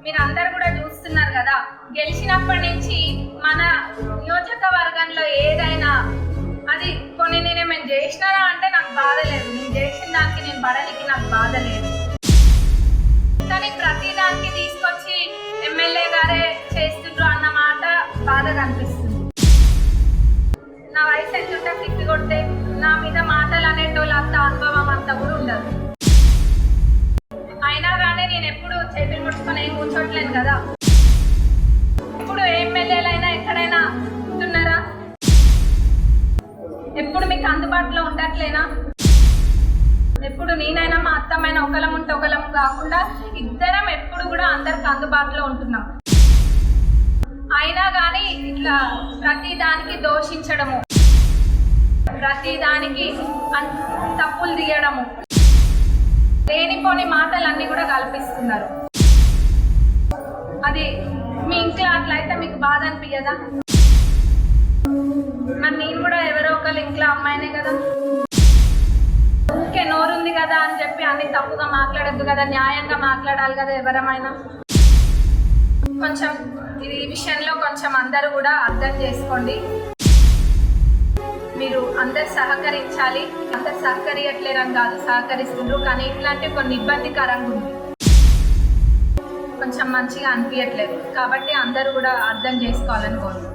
మీరందరూ కూడా చూస్తున్నారు కదా, గెలిచినప్పటి నుంచి మన నియోజకవర్గంలో ఏదైనా అది కొన్ని నేను చేసినారా అంటే నాకు బాధ లేదు, నేను చేసిన దానికి నేను పడడానికి నాకు బాధ లేదు. కానీ ప్రతి దానికి తీసుకొచ్చి ఎమ్మెల్యే గారే చేస్తుండ్రు అన్న మాట బాధగా అనిపిస్తుంది. నా వయసు ఎంతుంటే తిప్పి కొట్టే నా మీద మాటలు అనేటోళ్ళు అంత అనుభవం అంతా కూడా ఉండదు. అయినా కానీ నేను ఎప్పుడు చేతులు ముట్టుకొని ఏం కూర్చోట్లేను కదా. ఇప్పుడు ఎమ్మెల్యేలైనా ఎక్కడైనా ఉంటున్నారా? ఎప్పుడు మీకు అందుబాటులో ఉండట్లేనా? ఎప్పుడు నేనైనా మా అత్తమైనా ఒకలం ఉంటే ఒకలం కాకుండా ఇద్దరం ఎప్పుడు కూడా అందరికి అందుబాటులో ఉంటున్నాం. అయినా కానీ ఇట్లా ప్రతి దానికి దోషించడము, ప్రతి దానికి తప్పులు తీయడము, లేనిపోని మాటలన్నీ కూడా కల్పిస్తున్నారు. అది మీ ఇంట్లో అట్లయితే మీకు బాధ అనిపించదా? మరి నేను కూడా ఎవరో ఒకళ్ళు ఇంట్లో అమ్మాయినే కదా. ఊరికే నోరుంది కదా అని చెప్పి అన్ని తప్పుగా మాట్లాడద్దు కదా, న్యాయంగా మాట్లాడాలి కదా ఎవరమైనా. కొంచెం ఈ విషయంలో కొంచెం అందరూ కూడా అర్థం చేసుకోండి. మీరు అందరు సహకరించాలి. అందరు సహకరియట్లేరని కాదు, సహకరిస్తుండ్రు, కానీ ఇట్లాంటి కొన్ని ఇబ్బందికరంగా ఉంది, కొంచెం మంచిగా అనిపించట్లేదు. కాబట్టి అందరూ కూడా అర్థం చేసుకోవాలని కోరుకుంటున్నాను.